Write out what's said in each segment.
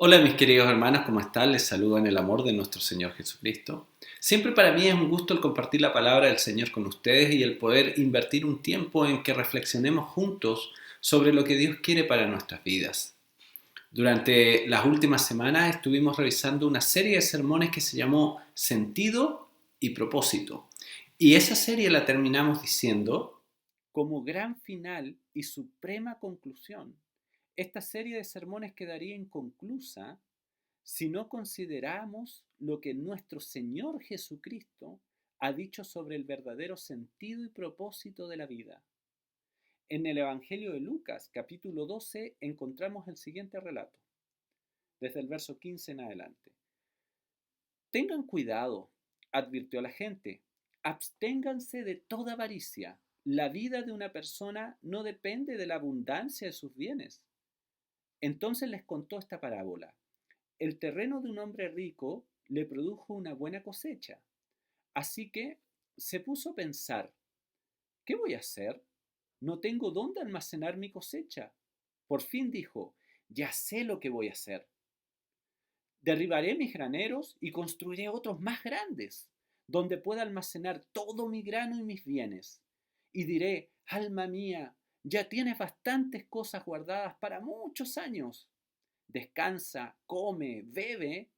Hola mis queridos hermanos, ¿cómo están? Les saludo en el amor de nuestro Señor Jesucristo. Siempre para mí es un gusto el compartir la palabra del Señor con ustedes y el poder invertir un tiempo en que reflexionemos juntos sobre lo que Dios quiere para nuestras vidas. Durante las últimas semanas estuvimos revisando una serie de sermones que se llamó Sentido y Propósito. Y esa serie la terminamos diciendo, como gran final y suprema conclusión, esta serie de sermones quedaría inconclusa si no consideramos lo que nuestro Señor Jesucristo ha dicho sobre el verdadero sentido y propósito de la vida. En el Evangelio de Lucas, capítulo 12, encontramos el siguiente relato, desde el verso 15 en adelante. Tengan cuidado, advirtió a la gente, absténganse de toda avaricia. La vida de una persona no depende de la abundancia de sus bienes. Entonces les contó esta parábola. El terreno de un hombre rico le produjo una buena cosecha. Así que se puso a pensar, ¿qué voy a hacer? No tengo dónde almacenar mi cosecha. Por fin dijo, ya sé lo que voy a hacer. Derribaré mis graneros y construiré otros más grandes, donde pueda almacenar todo mi grano y mis bienes. Y diré, alma mía, ya tienes bastantes cosas guardadas para muchos años. Descansa, come, bebe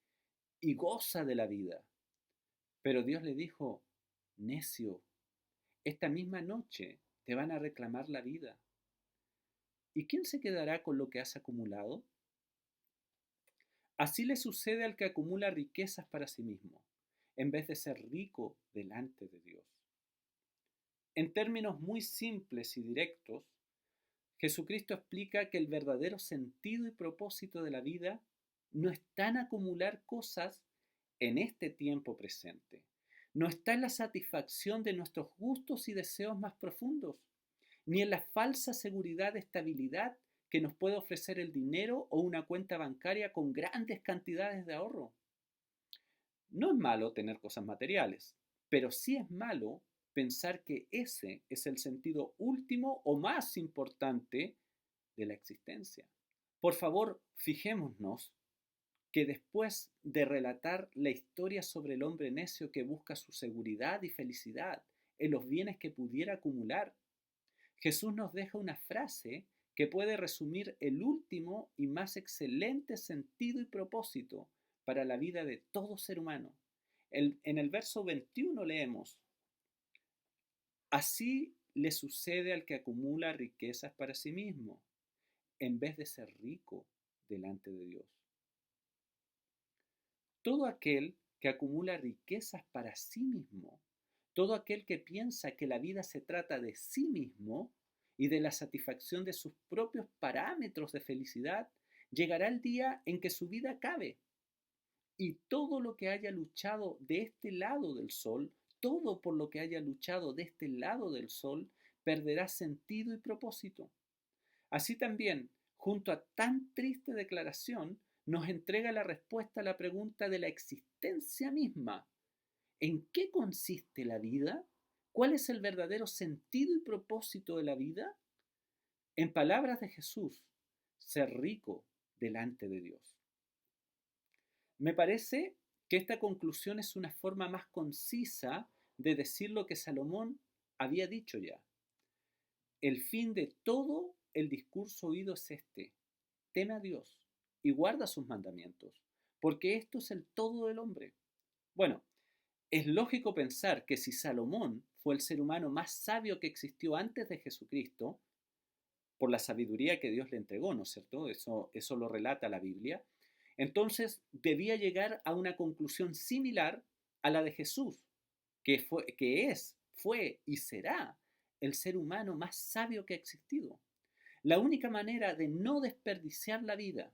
y goza de la vida. Pero Dios le dijo, necio, esta misma noche te van a reclamar la vida. ¿Y quién se quedará con lo que has acumulado? Así le sucede al que acumula riquezas para sí mismo, en vez de ser rico delante de Dios. En términos muy simples y directos, Jesucristo explica que el verdadero sentido y propósito de la vida no está en acumular cosas en este tiempo presente, no está en la satisfacción de nuestros gustos y deseos más profundos, ni en la falsa seguridad de estabilidad que nos puede ofrecer el dinero o una cuenta bancaria con grandes cantidades de ahorro. No es malo tener cosas materiales, pero sí es malo pensar que ese es el sentido último o más importante de la existencia. Por favor, fijémonos que después de relatar la historia sobre el hombre necio que busca su seguridad y felicidad en los bienes que pudiera acumular, Jesús nos deja una frase que puede resumir el último y más excelente sentido y propósito para la vida de todo ser humano. En el verso 21 leemos, así le sucede al que acumula riquezas para sí mismo, en vez de ser rico delante de Dios. Todo aquel que acumula riquezas para sí mismo, todo aquel que piensa que la vida se trata de sí mismo y de la satisfacción de sus propios parámetros de felicidad, llegará el día en que su vida acabe. Y todo lo que haya luchado de este lado del sol, todo por lo que haya luchado de este lado del sol, perderá sentido y propósito. Así también, junto a tan triste declaración, nos entrega la respuesta a la pregunta de la existencia misma. ¿En qué consiste la vida? ¿Cuál es el verdadero sentido y propósito de la vida? En palabras de Jesús, ser rico delante de Dios. Me parece que esta conclusión es una forma más concisa de decir lo que Salomón había dicho ya. El fin de todo el discurso oído es este: teme a Dios y guarda sus mandamientos, porque esto es el todo del hombre. Bueno, es lógico pensar que si Salomón fue el ser humano más sabio que existió antes de Jesucristo, por la sabiduría que Dios le entregó, ¿no es cierto? Eso lo relata la Biblia. Entonces debía llegar a una conclusión similar a la de Jesús, fue y será el ser humano más sabio que ha existido. La única manera de no desperdiciar la vida,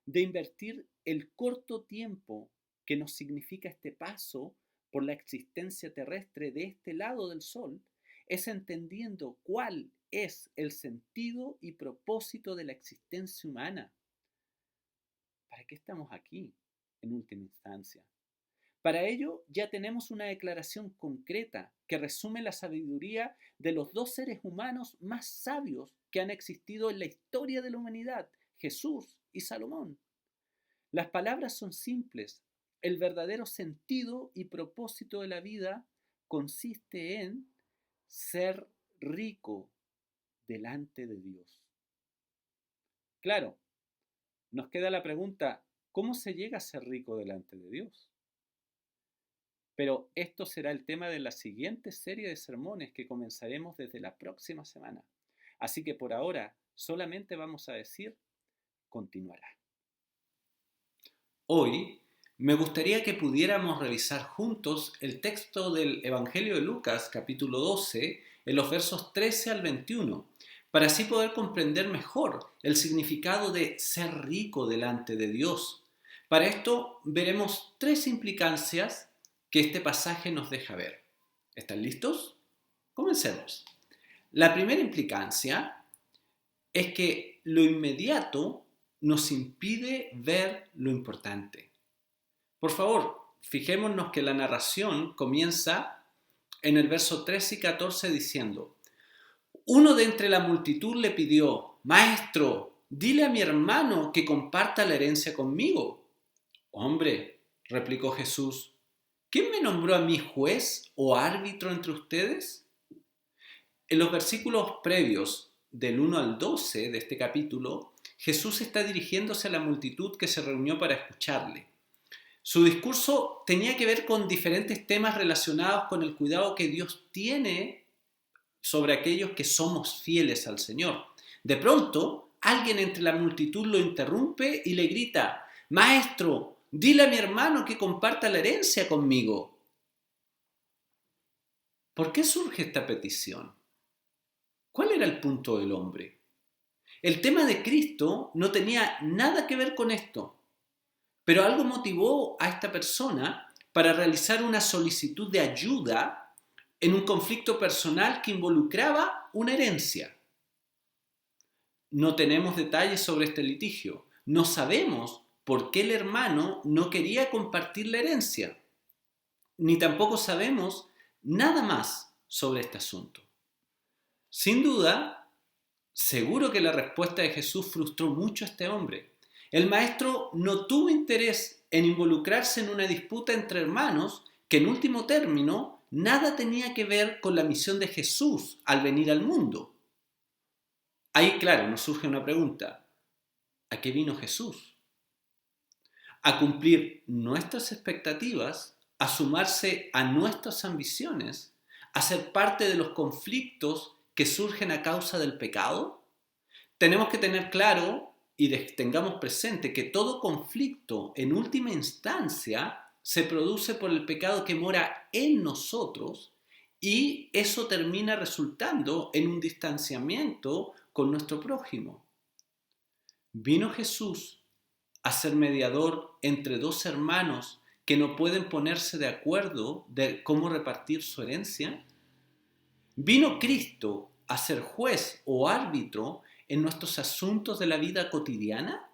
de invertir el corto tiempo que nos significa este paso por la existencia terrestre de este lado del sol, es entendiendo cuál es el sentido y propósito de la existencia humana. ¿Para qué estamos aquí, en última instancia? Para ello ya tenemos una declaración concreta que resume la sabiduría de los dos seres humanos más sabios que han existido en la historia de la humanidad, Jesús y Salomón. Las palabras son simples. El verdadero sentido y propósito de la vida consiste en ser rico delante de Dios. Claro, nos queda la pregunta, ¿cómo se llega a ser rico delante de Dios? Pero esto será el tema de la siguiente serie de sermones que comenzaremos desde la próxima semana. Así que por ahora solamente vamos a decir, continuará. Hoy me gustaría que pudiéramos revisar juntos el texto del Evangelio de Lucas, capítulo 12, en los versos 13 al 21, para así poder comprender mejor el significado de ser rico delante de Dios. Para esto veremos 3 implicancias que este pasaje nos deja ver. ¿Están listos? Comencemos. La primera implicancia es que lo inmediato nos impide ver lo importante. Por favor, fijémonos que la narración comienza en el verso 13 y 14 diciendo: uno de entre la multitud le pidió: Maestro, dile a mi hermano que comparta la herencia conmigo. Hombre, replicó Jesús, ¿quién me nombró a mí juez o árbitro entre ustedes? En los versículos previos del 1 al 12 de este capítulo, Jesús está dirigiéndose a la multitud que se reunió para escucharle. Su discurso tenía que ver con diferentes temas relacionados con el cuidado que Dios tiene sobre aquellos que somos fieles al Señor. De pronto, alguien entre la multitud lo interrumpe y le grita: Maestro, dile a mi hermano que comparta la herencia conmigo. ¿Por qué surge esta petición? ¿Cuál era el punto del hombre? El tema de Cristo no tenía nada que ver con esto, pero algo motivó a esta persona para realizar una solicitud de ayuda en un conflicto personal que involucraba una herencia. No tenemos detalles sobre este litigio. No sabemos por qué el hermano no quería compartir la herencia. Ni tampoco sabemos nada más sobre este asunto. Sin duda, seguro que la respuesta de Jesús frustró mucho a este hombre. El maestro no tuvo interés en involucrarse en una disputa entre hermanos que en último término nada tenía que ver con la misión de Jesús al venir al mundo. Ahí, claro, nos surge una pregunta. ¿A qué vino Jesús? A cumplir nuestras expectativas, a sumarse a nuestras ambiciones, a ser parte de los conflictos que surgen a causa del pecado. Tenemos que tener claro y tengamos presente que todo conflicto en última instancia se produce por el pecado que mora en nosotros y eso termina resultando en un distanciamiento con nuestro prójimo. Vino Jesús a ser mediador entre dos hermanos que no pueden ponerse de acuerdo de cómo repartir su herencia. ¿Vino Cristo a ser juez o árbitro en nuestros asuntos de la vida cotidiana?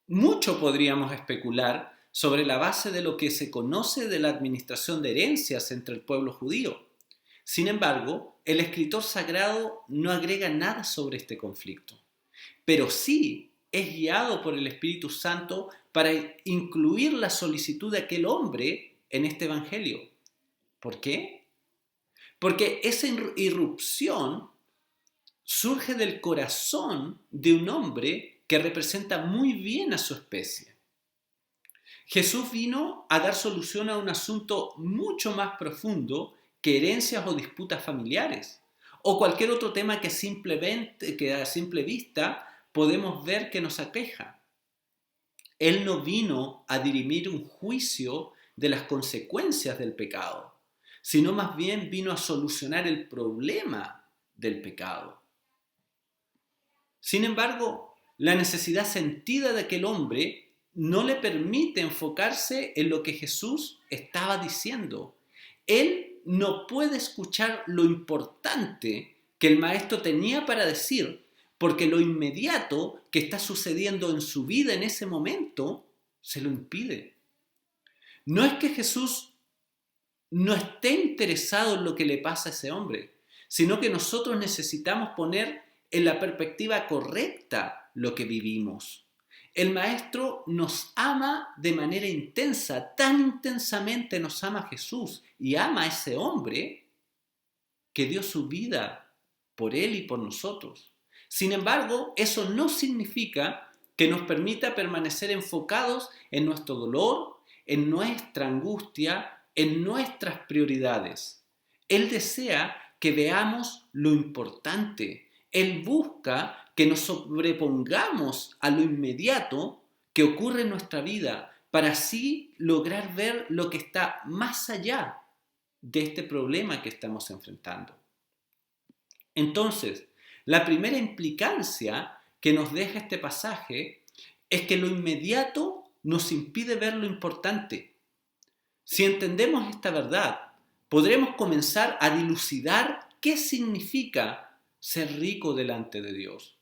Mucho podríamos especular sobre la base de lo que se conoce de la administración de herencias entre el pueblo judío. Sin embargo, el escritor sagrado no agrega nada sobre este conflicto, pero sí es guiado por el Espíritu Santo para incluir la solicitud de aquel hombre en este evangelio. ¿Por qué? Porque esa irrupción surge del corazón de un hombre que representa muy bien a su especie. Jesús vino a dar solución a un asunto mucho más profundo que herencias o disputas familiares, o cualquier otro tema que a simple vista podemos ver que nos aqueja. Él no vino a dirimir un juicio de las consecuencias del pecado, sino más bien vino a solucionar el problema del pecado. Sin embargo, la necesidad sentida de aquel hombre no le permite enfocarse en lo que Jesús estaba diciendo. Él no puede escuchar lo importante que el maestro tenía para decir, porque lo inmediato que está sucediendo en su vida en ese momento se lo impide. No es que Jesús no esté interesado en lo que le pasa a ese hombre, sino que nosotros necesitamos poner en la perspectiva correcta lo que vivimos. El Maestro nos ama de manera intensa, tan intensamente nos ama Jesús y ama a ese hombre que dio su vida por él y por nosotros. Sin embargo, eso no significa que nos permita permanecer enfocados en nuestro dolor, en nuestra angustia, en nuestras prioridades. Él desea que veamos lo importante. Él busca que nos sobrepongamos a lo inmediato que ocurre en nuestra vida para así lograr ver lo que está más allá de este problema que estamos enfrentando. Entonces, la primera implicancia que nos deja este pasaje es que lo inmediato nos impide ver lo importante. Si entendemos esta verdad, podremos comenzar a dilucidar qué significa ser rico delante de Dios.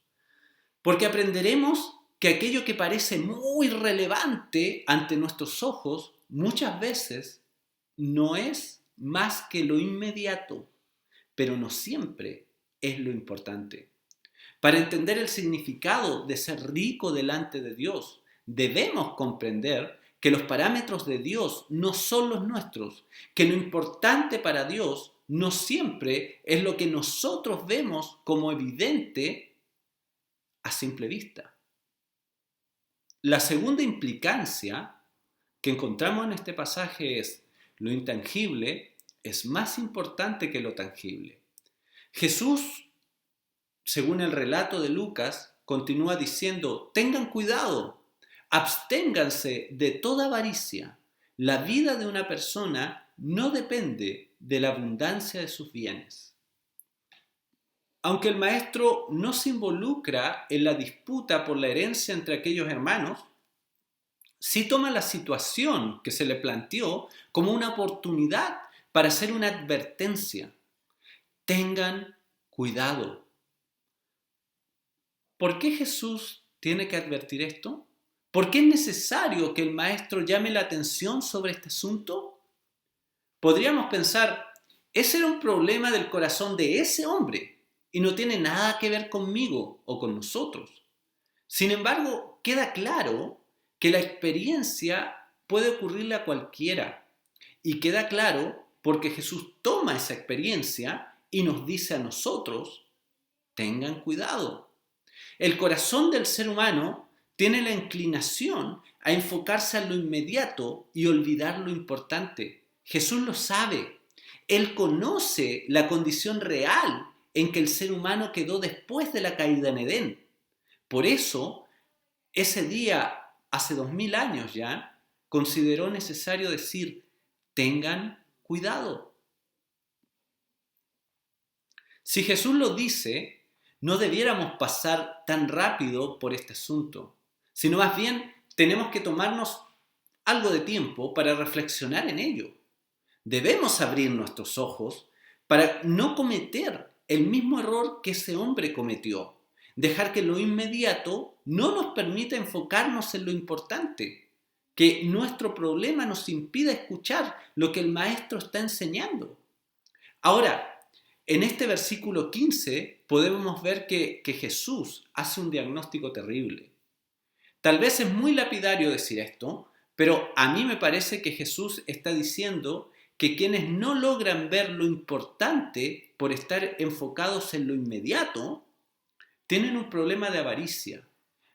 Porque aprenderemos que aquello que parece muy relevante ante nuestros ojos muchas veces no es más que lo inmediato, pero no siempre es lo importante. Para entender el significado de ser rico delante de Dios, debemos comprender que los parámetros de Dios no son los nuestros, que lo importante para Dios no siempre es lo que nosotros vemos como evidente a simple vista. La segunda implicancia que encontramos en este pasaje es: lo intangible es más importante que lo tangible. Jesús, según el relato de Lucas, continúa diciendo: tengan cuidado, absténganse de toda avaricia. La vida de una persona no depende de la abundancia de sus bienes. Aunque el maestro no se involucra en la disputa por la herencia entre aquellos hermanos, sí toma la situación que se le planteó como una oportunidad para hacer una advertencia. Tengan cuidado. ¿Por qué Jesús tiene que advertir esto? ¿Por qué es necesario que el maestro llame la atención sobre este asunto? Podríamos pensar, ese era un problema del corazón de ese hombre y no tiene nada que ver conmigo o con nosotros. Sin embargo, queda claro que la experiencia puede ocurrirle a cualquiera. Y queda claro porque Jesús toma esa experiencia y nos dice a nosotros: tengan cuidado. El corazón del ser humano tiene la inclinación a enfocarse en lo inmediato y olvidar lo importante. Jesús lo sabe. Él conoce la condición real en que el ser humano quedó después de la caída en Edén. Por eso, ese día, hace 2000 años ya, consideró necesario decir: tengan cuidado. Si Jesús lo dice, no debiéramos pasar tan rápido por este asunto, sino más bien tenemos que tomarnos algo de tiempo para reflexionar en ello. Debemos abrir nuestros ojos para no cometer el mismo error que ese hombre cometió. Dejar que lo inmediato no nos permita enfocarnos en lo importante, que nuestro problema nos impida escuchar lo que el maestro está enseñando. Ahora, en este versículo 15 podemos ver que Jesús hace un diagnóstico terrible. Tal vez es muy lapidario decir esto, pero a mí me parece que Jesús está diciendo que quienes no logran ver lo importante por estar enfocados en lo inmediato, tienen un problema de avaricia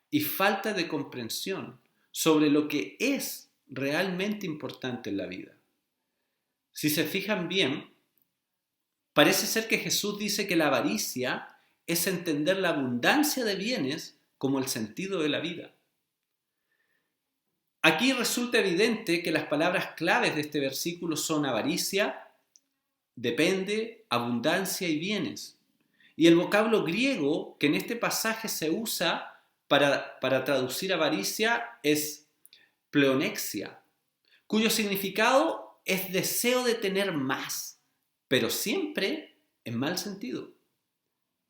y falta de comprensión sobre lo que es realmente importante en la vida. Si se fijan bien, parece ser que Jesús dice que la avaricia es entender la abundancia de bienes como el sentido de la vida. Aquí resulta evidente que las palabras claves de este versículo son avaricia, depende, abundancia y bienes. Y el vocablo griego que en este pasaje se usa para traducir avaricia es pleonexia, cuyo significado es deseo de tener más, pero siempre en mal sentido.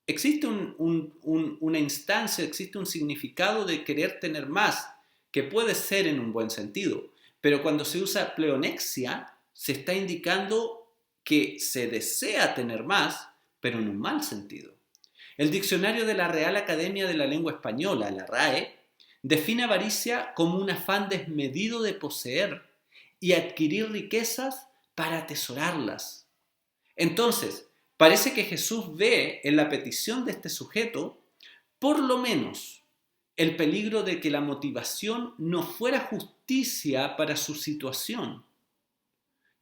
Existe una instancia, existe un significado de querer tener más, que puede ser en un buen sentido, pero cuando se usa pleonexia, se está indicando que se desea tener más, pero en un mal sentido. El diccionario de la Real Academia de la Lengua Española, la RAE, define avaricia como un afán desmedido de poseer y adquirir riquezas para atesorarlas. Entonces, parece que Jesús ve en la petición de este sujeto, por lo menos, el peligro de que la motivación no fuera justicia para su situación,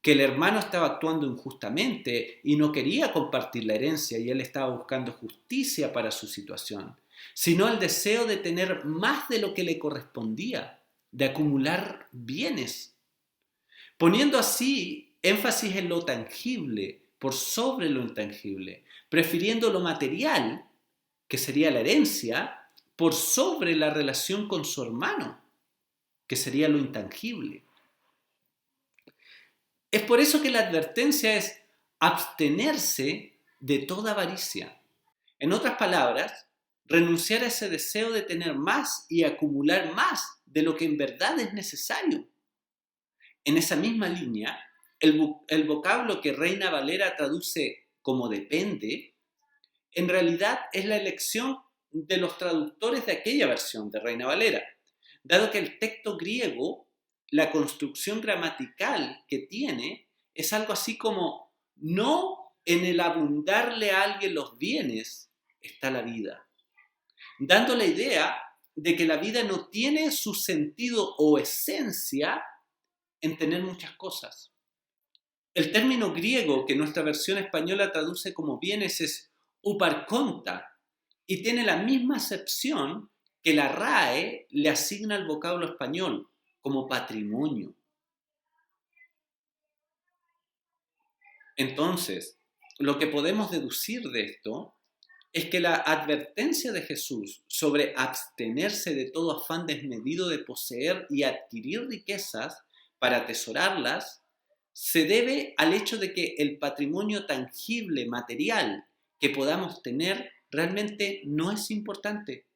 que el hermano estaba actuando injustamente y no quería compartir la herencia y él estaba buscando justicia para su situación, sino el deseo de tener más de lo que le correspondía, de acumular bienes, poniendo así énfasis en lo tangible por sobre lo intangible, prefiriendo lo material, que sería la herencia, por sobre la relación con su hermano, que sería lo intangible. Es por eso que la advertencia es abstenerse de toda avaricia. En otras palabras, renunciar a ese deseo de tener más y acumular más de lo que en verdad es necesario. En esa misma línea, el vocablo que Reina Valera traduce como depende, en realidad es la elección de los traductores de aquella versión de Reina Valera, dado que el texto griego, la construcción gramatical que tiene, es algo así como: no en el abundarle a alguien los bienes está la vida, dando la idea de que la vida no tiene su sentido o esencia en tener muchas cosas. El término griego que nuestra versión española traduce como bienes es uparkonta y tiene la misma acepción que la RAE le asigna al vocablo español como patrimonio. Entonces, lo que podemos deducir de esto es que la advertencia de Jesús sobre abstenerse de todo afán desmedido de poseer y adquirir riquezas para atesorarlas se debe al hecho de que el patrimonio tangible, material, que podamos tener realmente no es importante.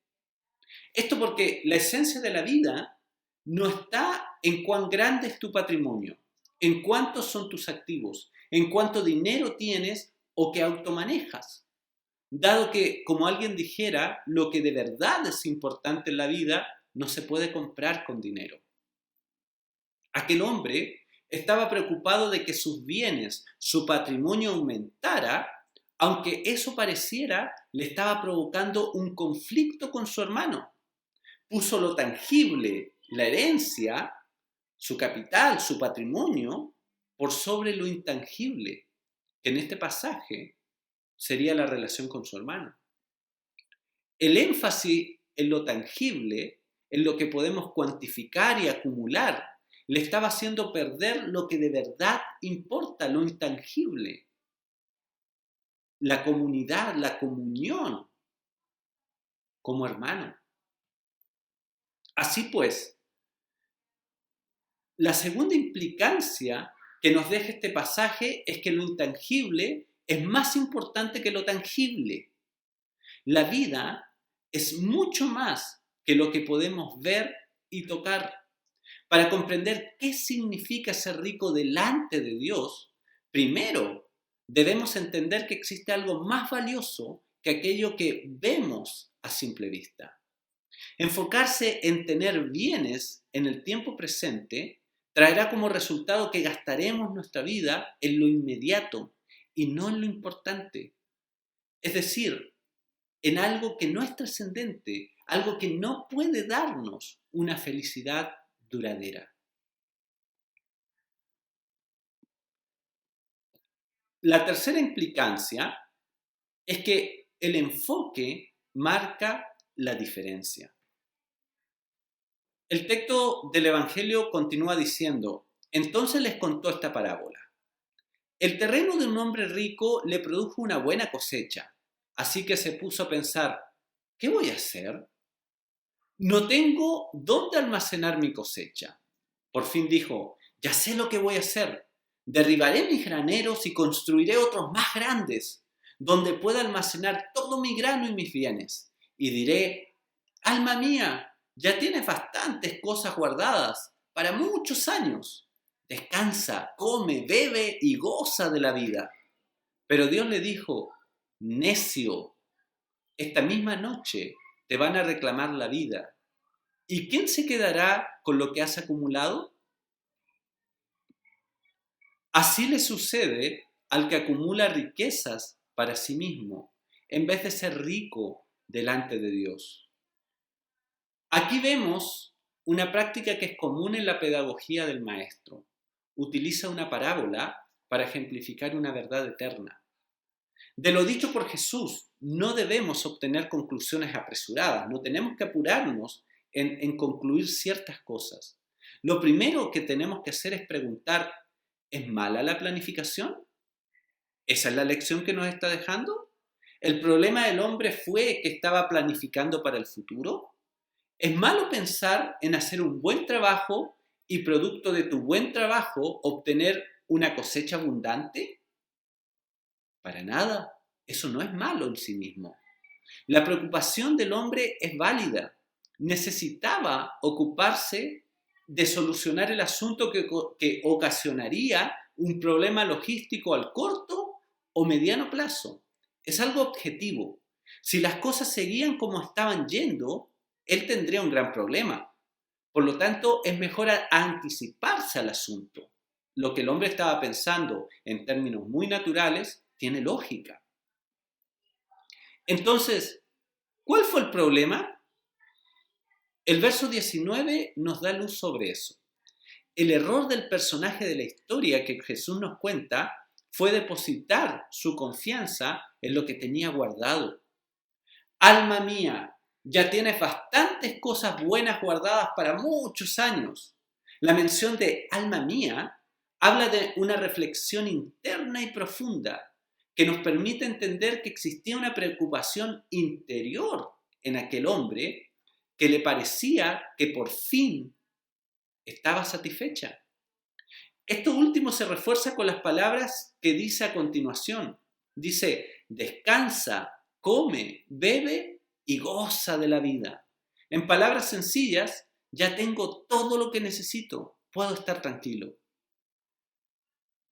Esto porque la esencia de la vida no está en cuán grande es tu patrimonio, en cuántos son tus activos, en cuánto dinero tienes o qué auto manejas. Dado que, como alguien dijera, lo que de verdad es importante en la vida no se puede comprar con dinero. Aquel hombre estaba preocupado de que sus bienes, su patrimonio aumentara, aunque eso pareciera le estaba provocando un conflicto con su hermano. Puso lo tangible, la herencia, su capital, su patrimonio, por sobre lo intangible, que en este pasaje sería la relación con su hermano. El énfasis en lo tangible, en lo que podemos cuantificar y acumular, le estaba haciendo perder lo que de verdad importa, lo intangible. La comunidad, la comunión como hermano. Así pues, la segunda implicancia que nos deja este pasaje es que lo intangible es más importante que lo tangible. La vida es mucho más que lo que podemos ver y tocar. Para comprender qué significa ser rico delante de Dios, primero debemos entender que existe algo más valioso que aquello que vemos a simple vista. Enfocarse en tener bienes en el tiempo presente traerá como resultado que gastaremos nuestra vida en lo inmediato y no en lo importante. Es decir, en algo que no es trascendente, algo que no puede darnos una felicidad duradera. La tercera implicancia es que el enfoque marca la diferencia. El texto del Evangelio continúa diciendo: entonces les contó esta parábola. El terreno de un hombre rico le produjo una buena cosecha, así que se puso a pensar: ¿qué voy a hacer? No tengo dónde almacenar mi cosecha. Por fin dijo: ya sé lo que voy a hacer. Derribaré mis graneros y construiré otros más grandes, donde pueda almacenar todo mi grano y mis bienes. Y diré: alma mía, ya tienes bastantes cosas guardadas para muchos años. Descansa, come, bebe y goza de la vida. Pero Dios le dijo: necio, esta misma noche te van a reclamar la vida ¿Y quién se quedará con lo que has acumulado? Así le sucede al que acumula riquezas para sí mismo, en vez de ser rico delante de Dios. Aquí vemos una práctica que es común en la pedagogía del maestro. Utiliza una parábola para ejemplificar una verdad eterna. De lo dicho por Jesús, no debemos obtener conclusiones apresuradas, no tenemos que apurarnos en concluir ciertas cosas. Lo primero que tenemos que hacer es preguntar, ¿es mala la planificación? ¿Esa es la lección que nos está dejando? ¿El problema del hombre fue que estaba planificando para el futuro? ¿Es malo pensar en hacer un buen trabajo y producto de tu buen trabajo obtener una cosecha abundante? Para nada. Eso no es malo en sí mismo. La preocupación del hombre es válida. Necesitaba ocuparse de solucionar el asunto que ocasionaría un problema logístico al corto o mediano plazo. Es algo objetivo. Si las cosas seguían como estaban yendo, él tendría un gran problema. Por lo tanto, es mejor anticiparse al asunto. Lo que el hombre estaba pensando en términos muy naturales tiene lógica. Entonces, ¿cuál fue el problema? El verso 19 nos da luz sobre eso. El error del personaje de la historia que Jesús nos cuenta fue depositar su confianza en lo que tenía guardado. Alma mía, ya tienes bastantes cosas buenas guardadas para muchos años. La mención de alma mía habla de una reflexión interna y profunda que nos permite entender que existía una preocupación interior en aquel hombre que le parecía que por fin estaba satisfecha. Esto último se refuerza con las palabras que dice a continuación. Dice, descansa, come, bebe y goza de la vida. En palabras sencillas, ya tengo todo lo que necesito, puedo estar tranquilo.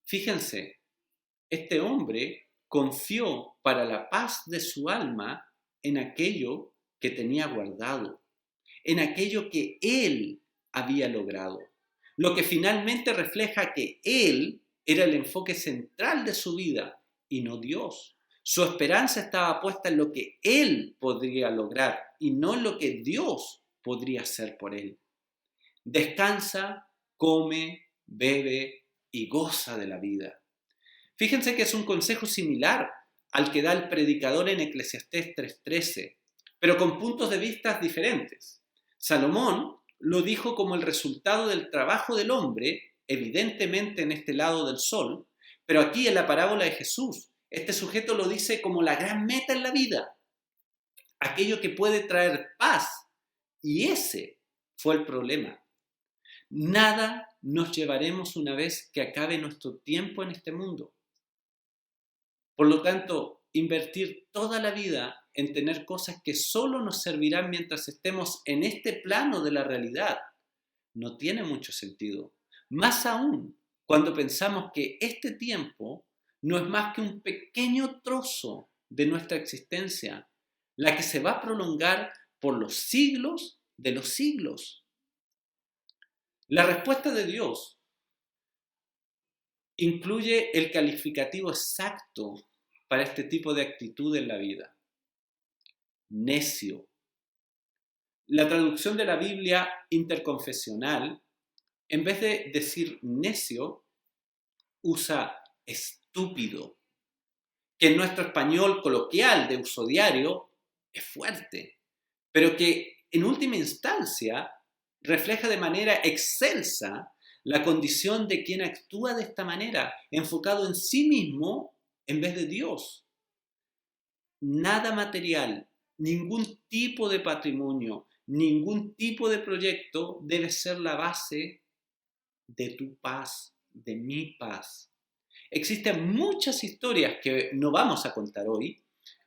Fíjense, este hombre confió para la paz de su alma en aquello que tenía guardado, en aquello que él había logrado, lo que finalmente refleja que él era el enfoque central de su vida y no Dios. Su esperanza estaba puesta en lo que él podría lograr y no en lo que Dios podría hacer por él. Descansa, come, bebe y goza de la vida. Fíjense que es un consejo similar al que da el predicador en Eclesiastés 3:13, pero con puntos de vista diferentes. Salomón lo dijo como el resultado del trabajo del hombre, evidentemente en este lado del sol, pero aquí en la parábola de Jesús, este sujeto lo dice como la gran meta en la vida, aquello que puede traer paz, y ese fue el problema. Nada nos llevaremos una vez que acabe nuestro tiempo en este mundo. Por lo tanto, invertir toda la vida en tener cosas que solo nos servirán mientras estemos en este plano de la realidad no tiene mucho sentido. Más aún cuando pensamos que este tiempo no es más que un pequeño trozo de nuestra existencia, la que se va a prolongar por los siglos de los siglos. La respuesta de Dios incluye el calificativo exacto para este tipo de actitud en la vida. Necio. La traducción de la Biblia interconfesional, en vez de decir necio, usa estúpido, que en nuestro español coloquial de uso diario es fuerte, pero que en última instancia refleja de manera excelsa la condición de quien actúa de esta manera, enfocado en sí mismo en vez de Dios. Nada material, ningún tipo de patrimonio, ningún tipo de proyecto debe ser la base de tu paz, de mi paz. Existen muchas historias que no vamos a contar hoy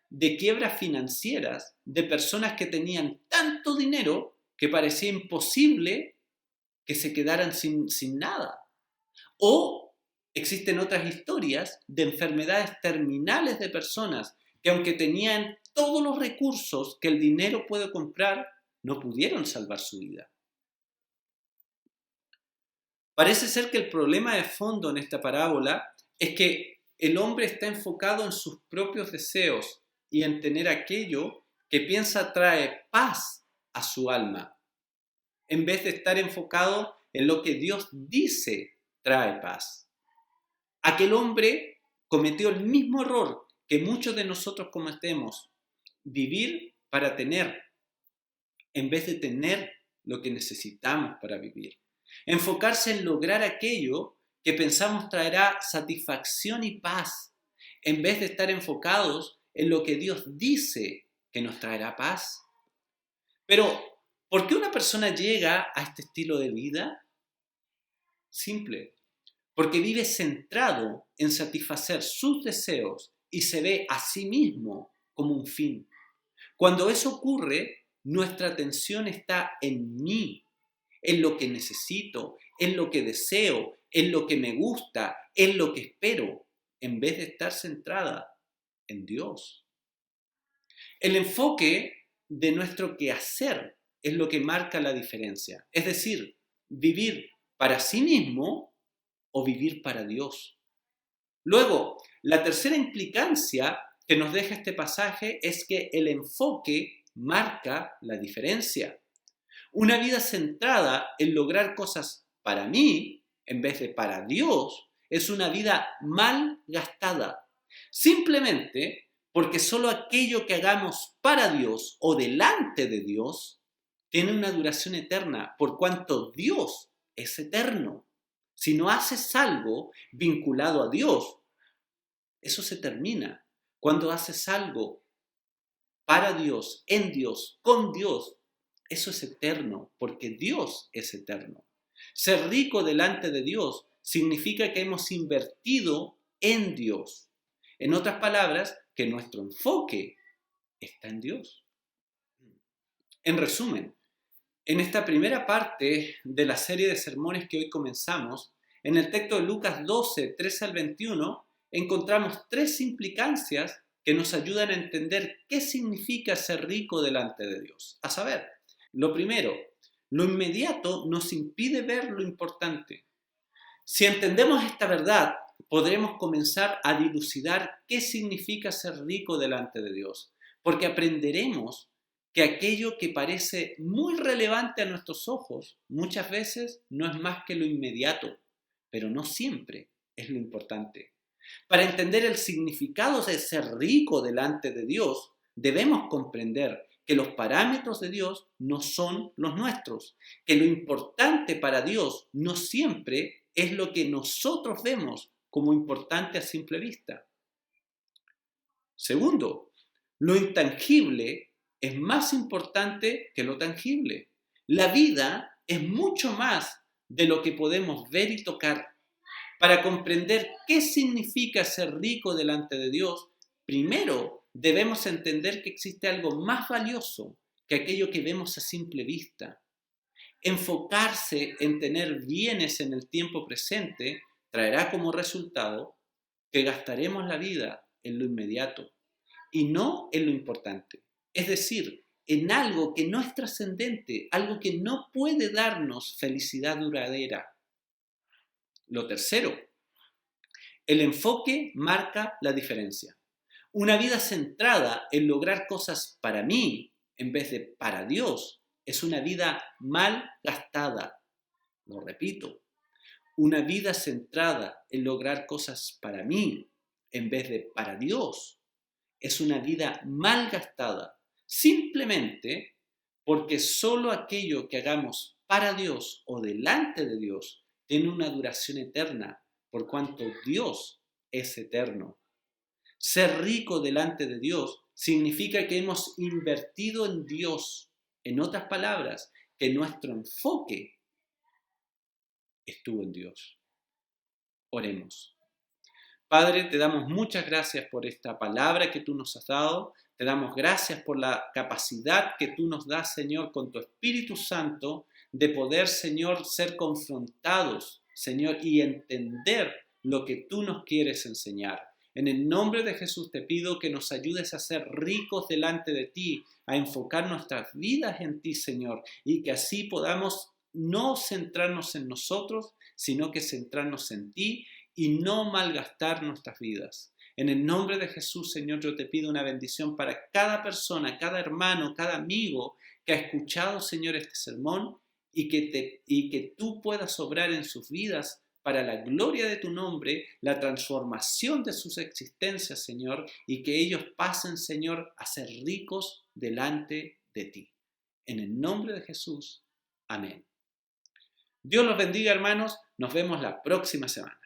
de quiebras financieras de personas que tenían tanto dinero que parecía imposible que se quedaran sin nada. O existen otras historias de enfermedades terminales de personas que aunque tenían todos los recursos que el dinero puede comprar, no pudieron salvar su vida. Parece ser que el problema de fondo en esta parábola es que el hombre está enfocado en sus propios deseos y en tener aquello que piensa trae paz a su alma, en vez de estar enfocado en lo que Dios dice trae paz. Aquel hombre cometió el mismo error que muchos de nosotros cometemos: vivir para tener, en vez de tener lo que necesitamos para vivir. Enfocarse en lograr aquello que pensamos traerá satisfacción y paz, en vez de estar enfocados en lo que Dios dice que nos traerá paz. Pero, ¿por qué una persona llega a este estilo de vida? Simple, porque vive centrado en satisfacer sus deseos y se ve a sí mismo como un fin. Cuando eso ocurre, nuestra atención está en mí, en lo que necesito, en lo que deseo, en lo que me gusta, en lo que espero, en vez de estar centrada en Dios. El enfoque de nuestro quehacer es lo que marca la diferencia. Es decir, vivir para sí mismo o vivir para Dios. Luego, la tercera implicancia que nos deja este pasaje es que el enfoque marca la diferencia. Una vida centrada en lograr cosas para mí, en vez de para Dios, es una vida mal gastada. Simplemente porque solo aquello que hagamos para Dios o delante de Dios tiene una duración eterna, por cuanto Dios es eterno. Si no haces algo vinculado a Dios, eso se termina. Cuando haces algo para Dios, en Dios, con Dios, eso es eterno, porque Dios es eterno. Ser rico delante de Dios significa que hemos invertido en Dios. En otras palabras, que nuestro enfoque está en Dios. En resumen, en esta primera parte de la serie de sermones que hoy comenzamos, en el texto de Lucas 12, 13 al 21, encontramos tres implicancias que nos ayudan a entender qué significa ser rico delante de Dios. A saber, lo primero, lo inmediato nos impide ver lo importante. Si entendemos esta verdad, podremos comenzar a dilucidar qué significa ser rico delante de Dios, porque aprenderemos que aquello que parece muy relevante a nuestros ojos muchas veces no es más que lo inmediato, pero no siempre es lo importante. Para entender el significado de ser rico delante de Dios, debemos comprender que los parámetros de Dios no son los nuestros, que lo importante para Dios no siempre es lo que nosotros vemos como importante a simple vista. Segundo, lo intangible es más importante que lo tangible. La vida es mucho más de lo que podemos ver y tocar. Para comprender qué significa ser rico delante de Dios, primero debemos entender que existe algo más valioso que aquello que vemos a simple vista. Enfocarse en tener bienes en el tiempo presente traerá como resultado que gastaremos la vida en lo inmediato y no en lo importante. Es decir, en algo que no es trascendente, algo que no puede darnos felicidad duradera. Lo tercero, el enfoque marca la diferencia. Una vida centrada en lograr cosas para mí en vez de para Dios es una vida mal gastada. Lo repito, una vida centrada en lograr cosas para mí en vez de para Dios es una vida mal gastada, simplemente porque solo aquello que hagamos para Dios o delante de Dios tiene una duración eterna, por cuanto Dios es eterno. Ser rico delante de Dios significa que hemos invertido en Dios. En otras palabras, que nuestro enfoque estuvo en Dios. Oremos. Padre, te damos muchas gracias por esta palabra que tú nos has dado. Te damos gracias por la capacidad que tú nos das, Señor, con tu Espíritu Santo, de poder, Señor, ser confrontados, Señor, y entender lo que tú nos quieres enseñar. En el nombre de Jesús te pido que nos ayudes a ser ricos delante de ti, a enfocar nuestras vidas en ti, Señor, y que así podamos no centrarnos en nosotros, sino que centrarnos en ti y no malgastar nuestras vidas. En el nombre de Jesús, Señor, yo te pido una bendición para cada persona, cada hermano, cada amigo que ha escuchado, Señor, este sermón y que tú puedas obrar en sus vidas para la gloria de tu nombre, la transformación de sus existencias, Señor, y que ellos pasen, Señor, a ser ricos delante de ti. En el nombre de Jesús, amén. Dios los bendiga, hermanos. Nos vemos la próxima semana.